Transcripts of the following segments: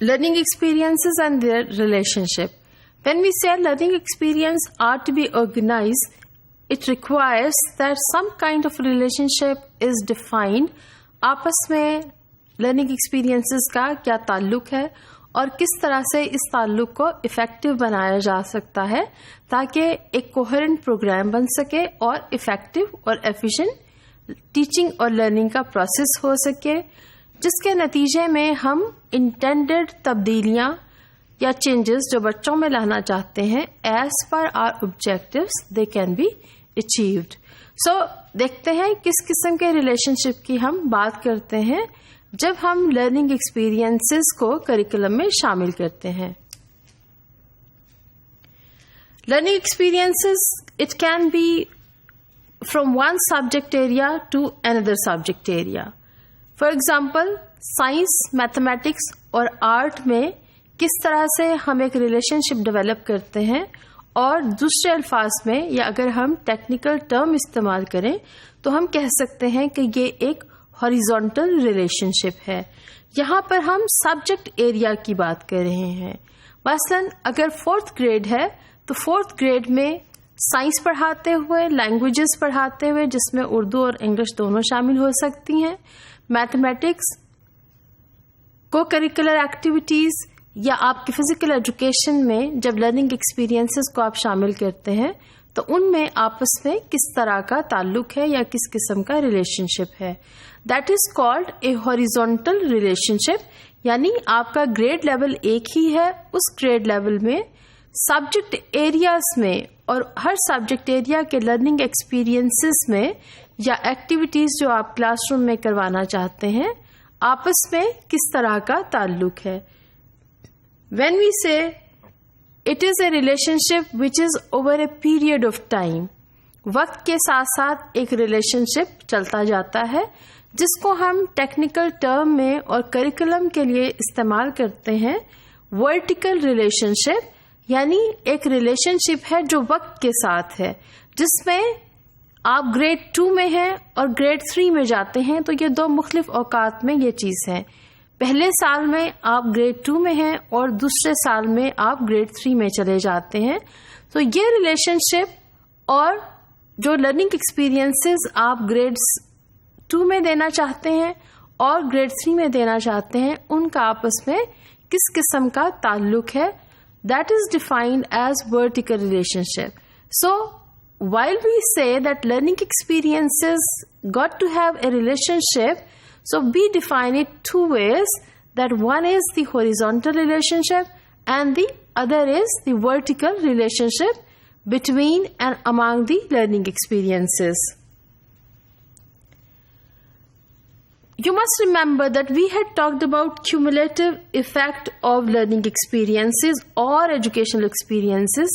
learning experiences and their relationship. When we say learning experience are to be organized, it requires that some kind of relationship is defined. आपस में learning experiences का क्या ताल्लुक है और किस तरह से इस ताल्लुक को इफेक्टिव बनाया जा सकता है ताकि एक कोहेरेंट प्रोग्राम बन सके और इफेक्टिव और एफिशिएंट टीचिंग और लर्निंग का प्रोसेस हो सके, जिसके नतीजे में हम इंटेंडेड तब्दीलियां या चेंजेस जो बच्चों में लाना चाहते हैं as per our objectives they can be achieved. So देखते हैं किस किस्म के रिलेशनशिप की हम बात करते हैं जब हम लर्निंग एक्सपीरियंसेस को करिकुलम में शामिल करते हैं. Learning experiences it can be from one subject area to another subject area. For example science, mathematics और आर्ट में किस तरह से हम एक रिलेशनशिप डेवलप करते हैं, और दूसरे अल्फाज में या अगर हम टेक्निकल टर्म इस्तेमाल करें तो हम कह सकते हैं कि ये एक हॉरिजॉन्टल रिलेशनशिप है. यहाँ पर हम सब्जेक्ट एरिया की बात कर रहे हैं. मसलन अगर 4th ग्रेड है तो 4th ग्रेड में साइंस पढ़ाते हुए, लैंग्वेजेस पढ़ाते हुए जिसमें उर्दू और इंग्लिश दोनों शामिल हो सकती हैं, मैथमेटिक्स, को करिकुलर एक्टिविटीज या आपकी फिजिकल एजुकेशन में जब लर्निंग एक्सपीरियंसेस को आप शामिल करते हैं तो उनमें आपस में किस तरह का ताल्लुक है या किस किस्म का रिलेशनशिप है. That is called a horizontal relationship. यानी आपका ग्रेड लेवल एक ही है, उस ग्रेड लेवल में सब्जेक्ट एरियाज में और हर सब्जेक्ट एरिया के लर्निंग एक्सपीरियंसेस में या एक्टिविटीज जो आप क्लासरूम में करवाना चाहते हैं आपस में किस तरह का ताल्लुक है. When we say it is a relationship which is over a period of time, वक्त के साथ साथ एक रिलेशनशिप चलता जाता है जिसको हम टेक्निकल टर्म में और करिकुलम के लिए इस्तेमाल करते हैं वर्टिकल रिलेशनशिप. यानी एक रिलेशनशिप है जो वक्त के साथ है, जिसमें आप ग्रेड 2 में हैं और ग्रेड 3 में जाते हैं तो ये दो मुख्तलिफ औकात में ये चीज है. पहले साल में आप ग्रेड 2 में हैं और दूसरे साल में आप ग्रेड 3 में चले जाते हैं. तो ये रिलेशनशिप और जो लर्निंग एक्सपीरियंसेस आप ग्रेड्स 2 में देना चाहते हैं और ग्रेड 3 में देना चाहते हैं उनका आपस में किस किस्म का ताल्लुक है, that is defined as vertical relationship. So while we say that learning experiences got to have a relationship, so we define it two ways, that one is the horizontal relationship and the other is the vertical relationship between and among the learning experiences. You must remember that we had talked about cumulative effect of learning experiences or educational experiences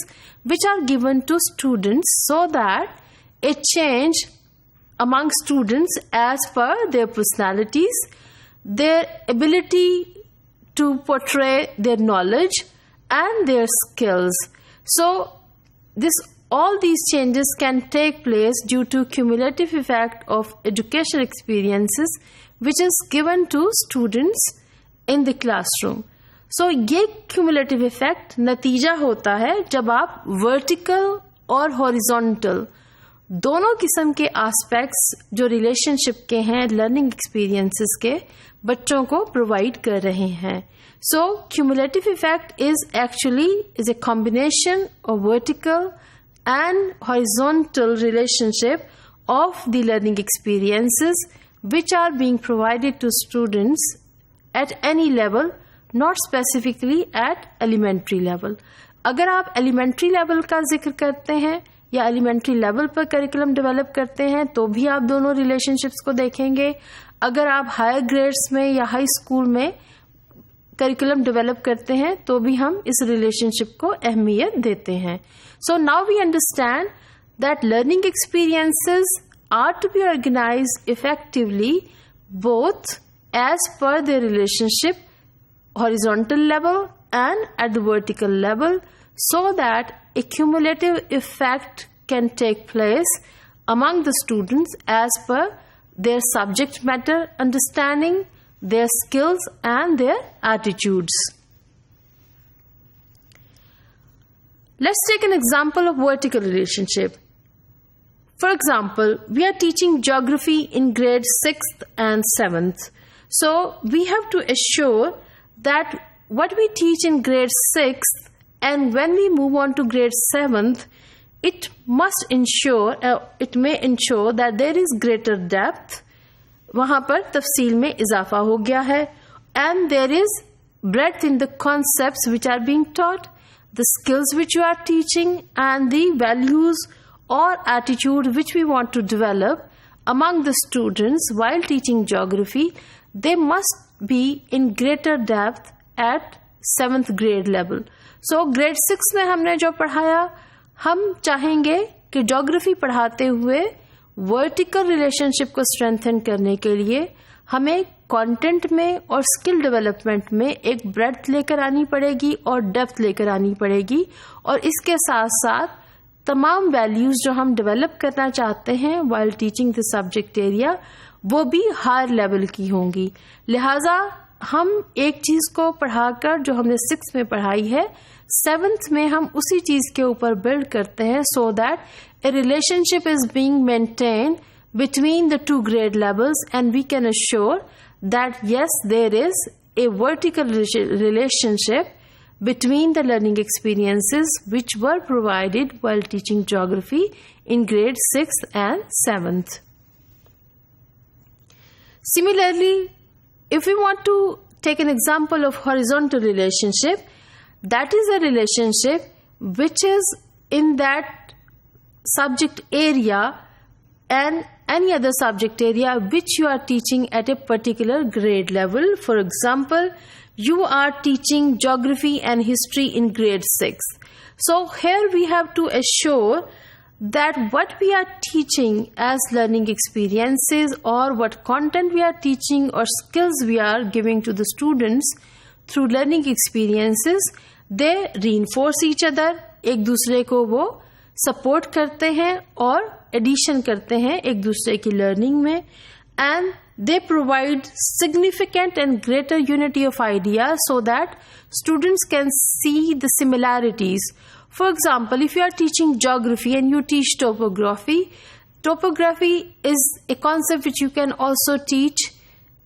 which are given to students so that a change among students as per their personalities, their ability to portray their knowledge and their skills. So all these changes can take place due to cumulative effect of educational experiences which is given to students in the classroom. So ये cumulative effect नतीजा होता है जब आप vertical और horizontal दोनों किस्म के aspects जो relationship के हैं learning experiences के बच्चों को provide कर रहे हैं. So cumulative effect is a combination of vertical and horizontal relationship of the learning experiences which are being provided to students at any level, not specifically at elementary level. अगर आप elementary level का जिक्र करते हैं या elementary level पर curriculum develop करते हैं तो भी आप दोनों relationships को देखेंगे. अगर आप higher grades में या high school में curriculum develop करते हैं तो भी हम इस relationship को अहमियत देते हैं. So now we understand that learning experiences are to be organized effectively both as per their relationship horizontal level and at the vertical level so that a cumulative effect can take place among the students as per their subject matter understanding, their skills and their attitudes. Let's take an example of vertical relationship. For example, we are teaching geography in grade 6th and 7th. So we have to assure that what we teach in grade 6th and when we move on to grade 7th, it may ensure that there is greater depth. वहाँ पर तफसील में इजाफा हो गया है. And there is breadth in the concepts which are being taught, the skills which you are teaching, and the values or attitude which we want to develop among the students while teaching geography. They must be in greater depth at 7th grade level. So grade 6 में हमने जो पढ़ाया, हम चाहेंगे कि geography पढ़ाते हुए vertical relationship को स्ट्रेंथन करने के लिए हमें कंटेंट में और स्किल डेवलपमेंट में एक ब्रेड्थ लेकर आनी पड़ेगी और डेप्थ लेकर आनी पड़ेगी. और इसके साथ साथ तमाम वैल्यूज जो हम डेवलप करना चाहते हैं while teaching the subject area, वो भी हायर लेवल की होंगी. लिहाजा हम एक चीज को पढ़ाकर जो हमने 6th में पढ़ाई है, 7th में हम उसी चीज के ऊपर बिल्ड करते हैं, so that A relationship is being maintained between the two grade levels, and we can assure that yes, there is a vertical relationship between the learning experiences which were provided while teaching geography in grade 6th and 7th. Similarly, if we want to take an example of horizontal relationship, that is a relationship which is in that subject area and any other subject area which you are teaching at a particular grade level. For example, you are teaching geography and history in grade 6. So here we have to assure that what we are teaching as learning experiences or what content we are teaching or skills we are giving to the students through learning experiences, they reinforce each other. एक दूसरे को वो support करते हैं और addition करते हैं एक दूसरे की लर्निंग में, and they provide significant and greater unity of ideas so that students can see the similarities. For example, if you are teaching geography and you teach topography, topography is a concept which you can also teach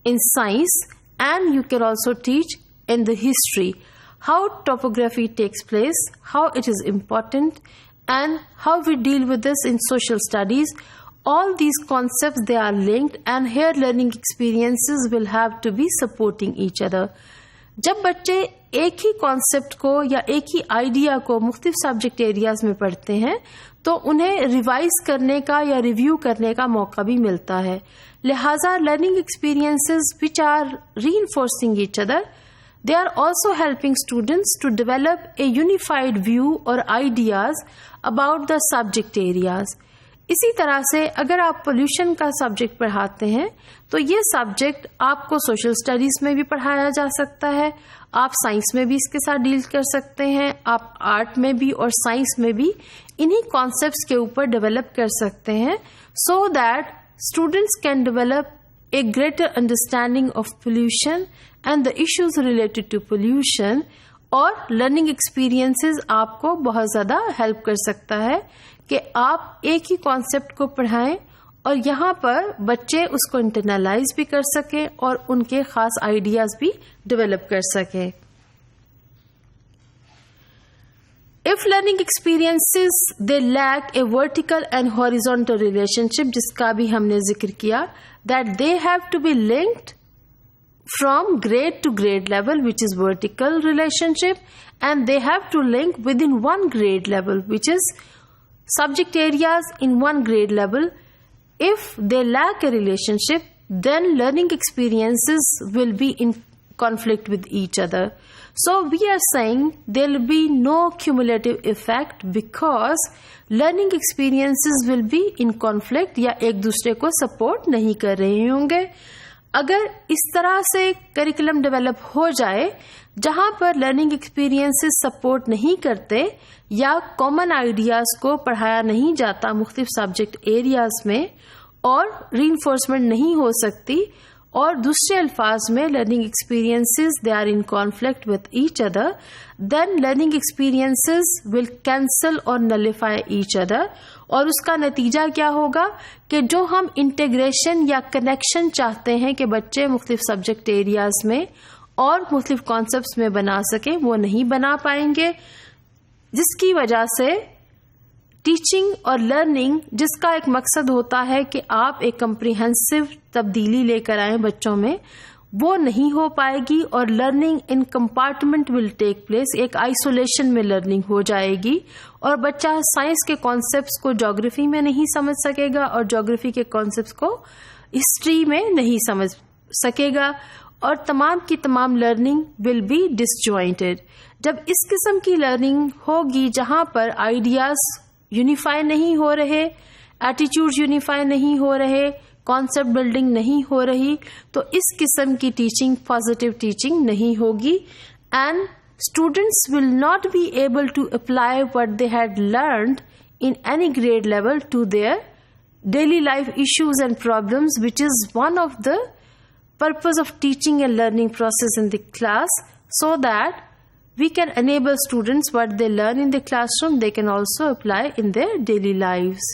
in science, and you can also teach in the history how topography takes place, how it is important, and how we deal with this in social studies. All these concepts, they are linked, and here learning experiences will have to be supporting each other. जब बच्चे एक ही concept को या एक ही idea को मुख्तलिफ subject areas में पढ़ते हैं तो उन्हें रिवाइज करने का या रिव्यू करने का मौका भी मिलता है. लिहाजा learning experiences which are reinforcing each other, they are also helping students to develop a unified view or ideas about the subject areas. इसी तरह से अगर आप पोल्यूशन का सब्जेक्ट पढ़ाते हैं तो ये सब्जेक्ट आपको सोशल स्टडीज में भी पढ़ाया जा सकता है, आप साइंस में भी इसके साथ डील कर सकते हैं, आप आर्ट में भी और साइंस में भी इन्हीं कॉन्सेप्ट्स के ऊपर डेवलप कर सकते हैं, सो that students can develop a greater understanding of pollution and the issues related to pollution. और लर्निंग एक्सपीरियंसेस आपको बहुत ज़्यादा हेल्प कर सकता है कि आप एक ही कॉन्सेप्ट को पढ़ाएं और यहाँ पर बच्चे उसको इंटरनलाइज भी कर सकें और उनके खास आइडियाज भी डेवलप कर सकें. If learning experiences they lack a vertical and horizontal relationship, जिसका भी हमने जिक्र किया, that they have to be linked from grade to grade level, which is vertical relationship, and they have to link within one grade level, which is subject areas in one grade level. If they lack a relationship, then learning experiences will be in conflict with each other. So we are saying there will be no cumulative effect because learning experiences will be in conflict या एक दूसरे को support नहीं कर रहे होंगे. अगर इस तरह से करिकुलम डेवलप हो जाए जहां पर लर्निंग एक्सपीरियंसेस सपोर्ट नहीं करते या कॉमन आइडियाज को पढ़ाया नहीं जाता मुख्तलिफ सब्जेक्ट एरियाज में और रीइंफोर्समेंट नहीं हो सकती और दूसरे अल्फाज में learning experiences they are in conflict with each other, then learning experiences will cancel और नलिफाई ईच अदर। और उसका नतीजा क्या होगा कि जो हम इंटीग्रेशन या कनेक्शन चाहते हैं कि बच्चे मुख्तलिफ सब्जेक्ट एरियाज में और मुख्तलिफ कॉन्सेप्ट्स में बना सकें, वो नहीं बना पाएंगे, जिसकी वजह से टीचिंग और लर्निंग, जिसका एक मकसद होता है कि आप एक कम्प्रिहेंसिव तब्दीली लेकर आए बच्चों में, वो नहीं हो पाएगी और learning in compartment will take place. एक आइसोलेशन में लर्निंग हो जाएगी और बच्चा साइंस के कॉन्सेप्ट्स को ज्योग्राफी में नहीं समझ सकेगा और ज्योग्राफी के कॉन्सेप्ट्स को हिस्ट्री में नहीं समझ सकेगा और तमाम की तमाम लर्निंग विल बी डिसजॉइंटेड। जब इस किस्म की लर्निंग होगी जहां पर आइडियाज यूनिफाई नहीं हो रहे, एटीट्यूड्स यूनिफाई नहीं हो रहे, कॉन्सेप्ट बिल्डिंग नहीं हो रही, तो इस किस्म की टीचिंग पॉजिटिव टीचिंग नहीं होगी and students will not be able to apply what they had learned in any grade level to their daily life issues and problems, which is one of the purpose of teaching and learning process in the class, so that we can enable students what they learn in the classroom, they can also apply in their daily lives.